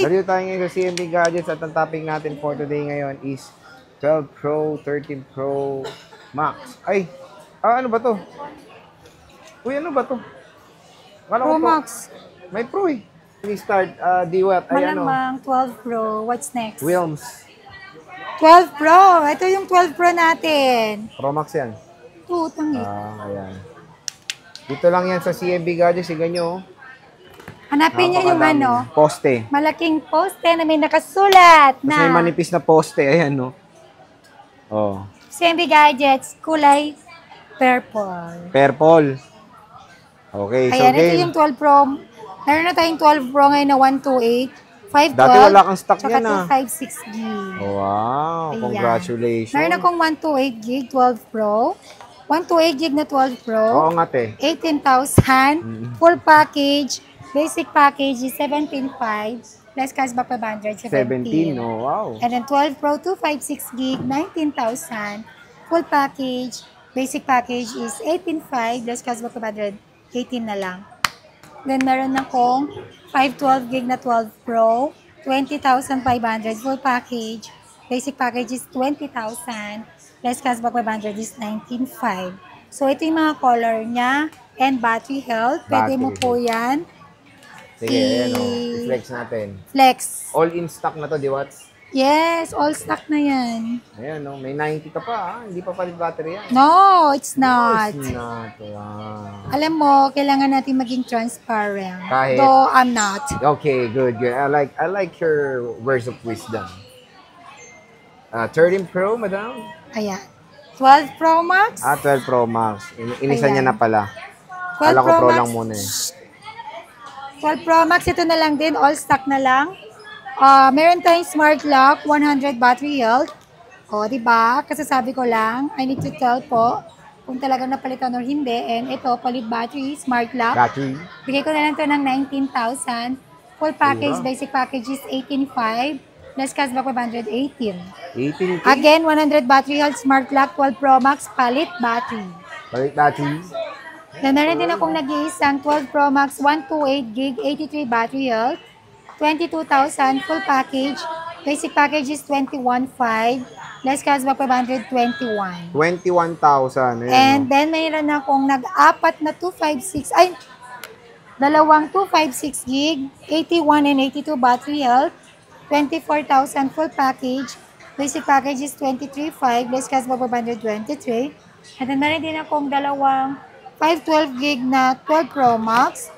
Nandito tayo ngayon sa CMB Gadgets at ang topic natin for today ngayon is 12 Pro, 13 Pro Max. Ay, ano ba to? Uy, ano ba to? Kala ko Pro to. Max. May Pro eh. We start, Diwat, ay ano? Malamang 12 Pro. What's next? Wilms. 12 Pro. Ito yung 12 Pro natin. Pro Max yan. Tutang Ayan. Dito lang yan sa CMB Gadgets, sigan nyo. Hanapin niyo yung ano, poste. malaking poste na may nakasulat Tapos may na manipis na poste, ayan no. Oh. CMB Gadgets, kulay purple. Purple. Okay, so Ayan, ito game. yung 12 Pro. Meron na tayong 12 Pro ngayon na 128, 512, Dati wala kang stock tsaka yan, 256 gig. Wow, Ayan. congratulations. Meron akong 128 gig 12 Pro. 128 gig na 12 Pro. Oo nga te. 18,000. Full package. Basic package is 17.5. Less cashback 500, 17, oh wow. And then 12 Pro 256 gig, 19,000. Full package. Basic package is 18.5. Less cashback 500, 18 na lang. Then meron akong 512 gig na 12 Pro, 20,500. Full package. Basic package is 20,000. Less cashback 500 is 19.5. So ito yung mga color niya and battery health. Pwede mo Battery po yan. Sige, ayan o. I-flex natin. Flex. All in stock na to, di what? Yes, all stock na yan. Ayan o, may 90 ka pa Hindi pa palit battery yan. No, it's not. It's not. Wow. Alam mo, kailangan natin maging transparent. Kahit- Though I'm not. Okay, good. I like your words of wisdom. 13 Pro, madam? Ayan. 12 Pro Max. 12 Pro Max. Inisa niya Ayan. na pala. 12 Kala ko Pro Max. lang muna eh. 12 Pro Max, ito na lang din. All stock na lang. Meron tayong smart lock, 100 battery health. O, diba? Kasi sabi ko lang, I need to tell po kung talagang napalitan or hindi. And ito, palit battery, smart lock. Battery? Bigay ko na lang ito ng 19,000. Full package, Diba? basic package is 18,500. Less cashback 518. 18K? Again, 100 battery health, smart lock, 12 Pro Max, palit battery. Palit battery? Then, meron din akong nag-iisang 12 Pro Max, 128 gig, 83 battery health, 22,000, full package. Basic package is 21,500. Less cashback 521. 21,000. Ayan, And no? then, mayroon akong nag-apat na 256, ay, dalawang 256 gig, 81 and 82 battery health, 24,000 full package. Basic package is 23,500. Less cashback 523. And then, meron din akong dalawang 512 gig na 12 Pro Max.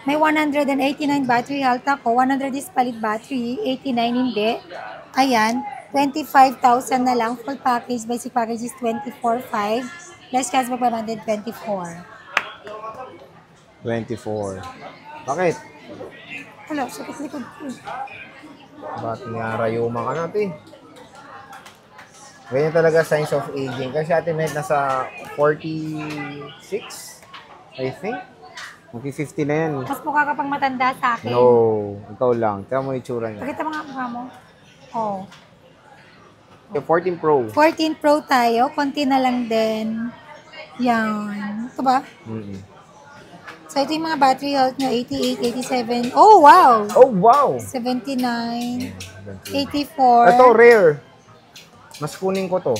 May 189 battery health ako. 100 is palit battery. 89 hindi. Ayan. 25,000 na lang. Full package. Basic package is 24,500. Less cashback 524. 24. Bakit? Hello, sakit likod ko. Ba't nga rayuma ka natin? Ganyan talaga signs of aging. Kasi Ate Med nasa 46, I think. Mag-50 na yan. Mas mukha ka pang matanda sa akin. No, ikaw lang. Tingnan mo yung itsura niya. Pakita mo nga mukha mo. Oh. Yung 14 Pro. 14 Pro tayo. Konti na lang din. Yan. Ito ba? So, ito yung mga battery health nyo. 88, 87. Oh, wow! Oh, wow! 79, 84, Ito, rare. Mas kunin ko to.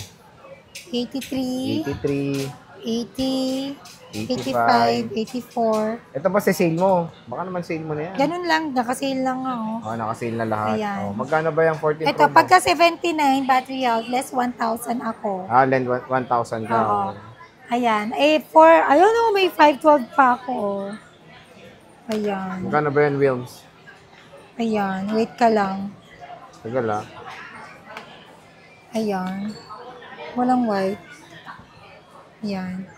83, 83, 80, 85. 85, 84. Ito ba sa sale mo? Baka naman sale mo na yan. Ganun lang. Nakasale lang nga, oh. Oh, naka-sale na lahat. Ayan. Oh, magkano ba yung 14 Ito, Pro mo? pagka 79 battery health, less 1,000 ako. Lend 1,000 ka. Oo. Ayan. Eh, ayun o, may 512 pa ako, oh. Ayan. Magkano ba yan, Wilms? Ayan. Wait ka lang. Tagal Ayan. Walang white. Ayan.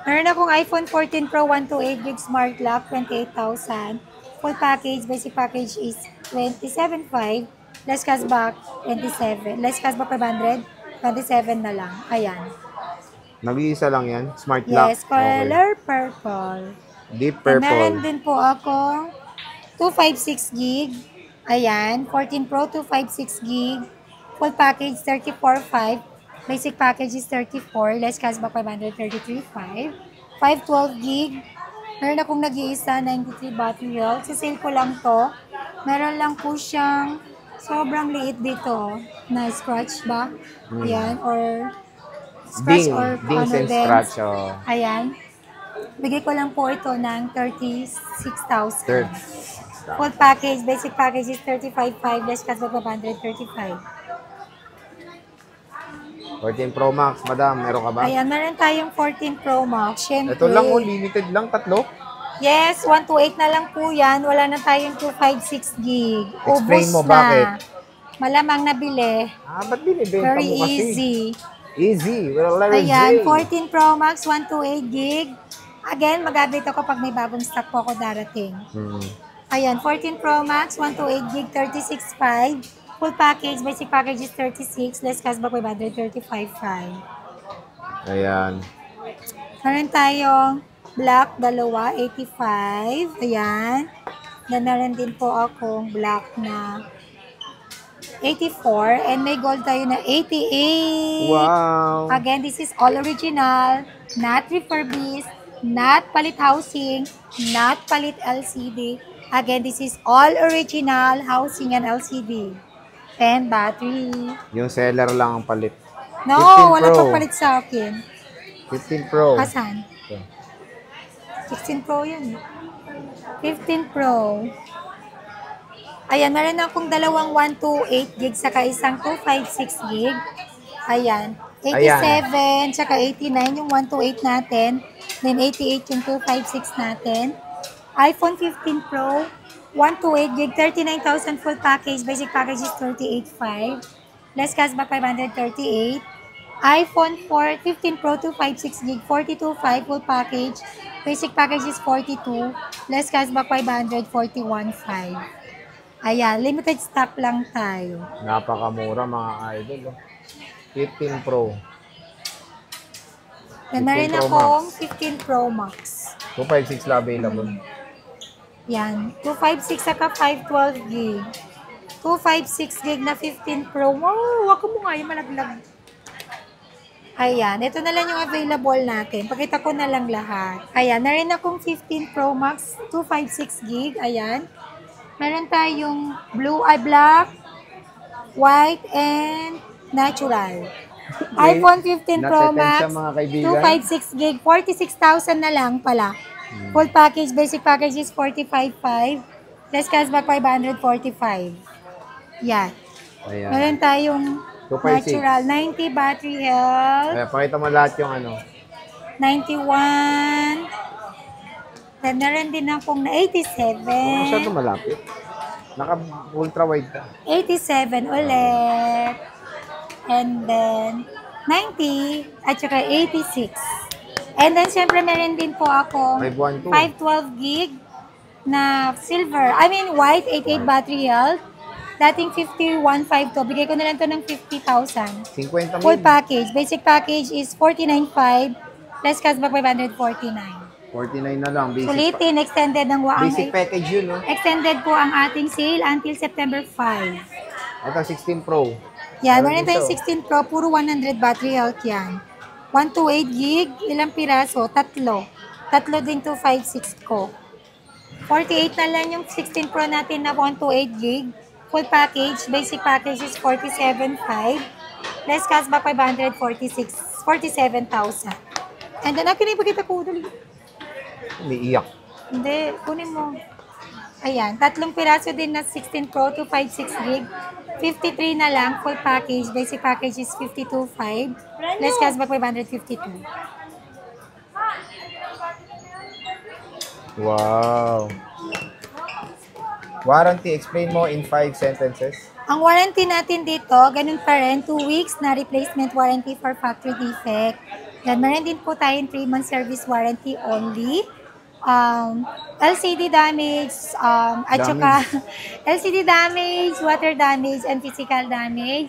Meron akong iPhone 14 Pro 128 gig smart lock, 28,000. Full package, basic package is 27,500. Less cashback, 27. Less cashback 500, 27 na lang. Ayan. Nag-iisa lang yan? Smart lock? Yes, color purple. Deep And purple. meron din po ako 256 gig. Ayan, 14 Pro 256 gig. Full package 34,500. Basic package is 34. Less cashback 533,500. 512 gig. Meron akong nag-iisa 93 battery health. Sa sale ko lang to. Meron lang po siyang sobrang liit dito na scratch ba? Ayan, or scratch Ding. or Dings and dents. scratch. Oh. Ayan. Bigay ko lang po ito ng 36,000. Third. Full package, basic package is 35,500, less cash back 135. 14 Pro Max, madam. Meron ka ba? Ayan, meron tayong 14 Pro Max. Syempre. Ito lang, oh. Limited lang. Tatlo. Yes, 128 na lang po yan. Wala na tayong 256 gig. Explain Ubus mo, na. bakit? Malamang nabili. Ba't binibenta Very mo kasi? easy. Easy. With a letter Ayan, J. 14 Pro Max, 128 gig. Again, mag-update ako pag may bagong stock po ako darating. Ayan, 14 Pro Max, 128 gig, 36.5. Full package, basic package is 36, less cashback 535.5. Ayan. Meron tayong black, dalawa, 85. Ayan. Meron din po akong black na 84. And may gold tayo na 88. Wow. Again, this is all original, not refurbished, not palit housing, not palit LCD. Again, this is all original housing and LCD. And battery. Yung seller lang ang palit. 15 No, wala Pro. pang palit sa akin. 15 Pro. Hasan? 16 Pro yun. 15 Pro. Ayan, meron akong dalawang 128 gig saka isang 256 gig. Ayan. 87, tsaka 89 yung 128 natin. Then 88 yung 256 natin. iPhone 15 Pro, 128 gig, 39,000 full package. Basic package is 38.5. Less cashback 538. iPhone 15 Pro 256 gig, 42.5 full package. Basic package is 42. Less cashback 541.5. Ayan, limited stock lang tayo. Napakamura mga idol. 15 Pro. Then meron 15 Pro akong 15 Pro Max. 256 lang available. Yan. 256 saka 512 gig. 256 gig na 15 Pro. Wow! Wag mo nga yung malaglag. Ayan. Ito na lang yung available natin. Pakita ko na lang lahat. Ayan. Narin akong 15 Pro Max. 256 gig. Ayan. Meron tayong black, white, and natural. iPhone 15 Pro Max. Siya, mga kaibigan. 256 gig. 46,000 na lang pala. Full package, basic package is 45.5. Less cashback 545. Yan. Ayan. Meron tayong 256. natural 90 battery health. Ayan, pakita mo lahat yung ano. 91. Then meron din akong na 87. Masyado malapit. Naka ultra wide ka. 87 ulit. And then 90 at saka 86. And then, syempre, meron din po ako 512. 512 gig na silver. I mean, white, 88 battery health. Dating 51.5 to. Bigay ko na lang to ng 50,000. 50 Full mil. package. Basic package is 49.5. Less cashback 549. 49 na lang. Basic, Sulitin, extended ng waang. basic package yun, no? Extended po ang ating sale until September 5. Ito, 16 Pro. Yan, Meron meron tayong dito. 16 Pro. Puro 100 battery health yan. 128 gig, ilang piraso? Tatlo. Tatlo din 256 ko. 48 na lang yung 16 Pro natin na 128 gig. Full package, basic package is 47.5. Less cashback 47,000. And then, pinipakita ko, dali. Umiiyak. Hindi, kunin mo. Ayan, tatlong piraso din na 16 Pro, 256 gig. 53 na lang, full package. Basic package is 52.5. Less cashback 552. Wow. Warranty, explain mo in 5 sentences. Ang warranty natin dito, ganun pa rin, 2 weeks na replacement warranty for factory defect. Then, meron din po tayong 3 month service warranty only. LCD damage, at saka LCD damage, water damage, and physical damage.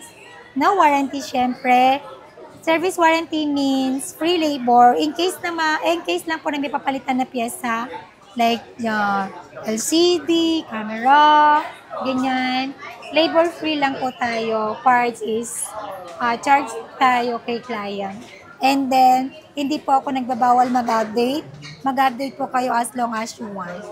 No warranty, syempre. Service warranty means free labor in case lang po na may papalitan na pyesa like LCD, camera, ganyan. Labor free lang po tayo. Parts is charge tayo kay client. And then, hindi po ako nagbabawal mag-update. Mag-update po kayo as long as you want.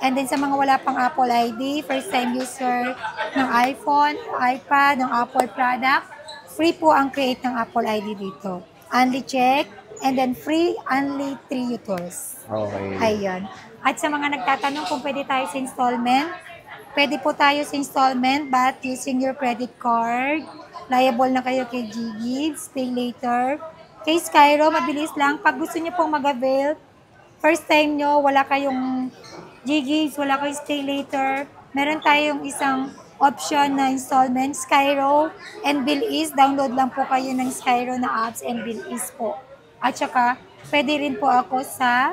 And then sa mga wala pang Apple ID, first time user ng iPhone, iPad, ng Apple product, free po ang create ng Apple ID dito. Only check, and then free only 3 utils. Okay. Ayun. At sa mga nagtatanong kung pwede tayo sa installment, pwede po tayo sa installment but using your credit card. Liable na kayo kay GGives, Pay Later. Kay Skyro, mabilis lang. Pag gusto niyo pong mag-avail, first time nyo, wala kayong GGives, wala kayong Stay Later, meron tayong isang option na installment, Skyro and BillEase. Download lang po kayo ng Skyro na apps and BillEase po. At saka, pwede rin po ako sa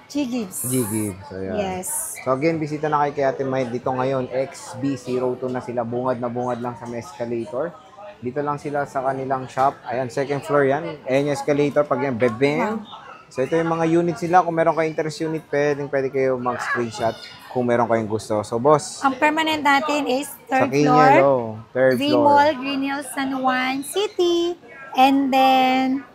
GGives. GGives. Ayan. Yes. So again, bisita na kayo kay Ate May dito ngayon. XB02 na sila. Bungad na bungad lang sa may escalator. Dito lang sila sa kanilang shop. Ayan, second floor yan. Ayan yung escalator. Pag yan, bebem. So ito yung mga units nila. Kung meron kayong interest unit, pwede kayo mag-screenshot kung meron kayong gusto. So boss, Ang permanent natin is sa third Kinyel, floor. third floor. V-Mall, Green Hills, San Juan City. And then,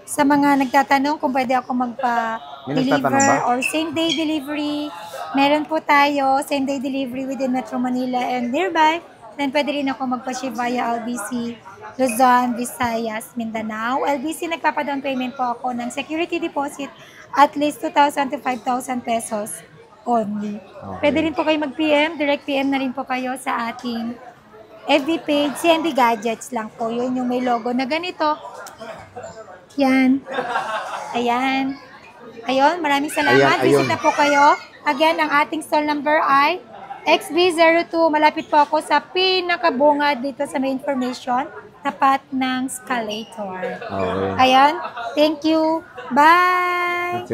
sa mga nagtatanong kung pwede ako May magpa-deliver nagtatanong ba? or same-day delivery, meron po tayo same-day delivery within Metro Manila and nearby. Then, pwede rin ako magpa-ship via LBC, Luzon, Visayas, Mindanao. LBC, nagpapadown payment po ako ng security deposit at least 2,000 to 5,000 pesos only. Okay. Pwede rin po kayo mag-PM, direct PM na rin po kayo sa ating FB page, CND Gadgets lang po. Yun yung may logo na ganito. Yan. Ayan. Ayun, maraming salamat. Ayan, ayun. Visita po kayo. Again, ang ating stall number ay XB02. Malapit po ako sa pinakabungad dito sa may information. Tapat ng escalator. Okay. Ayan. Thank you. Bye!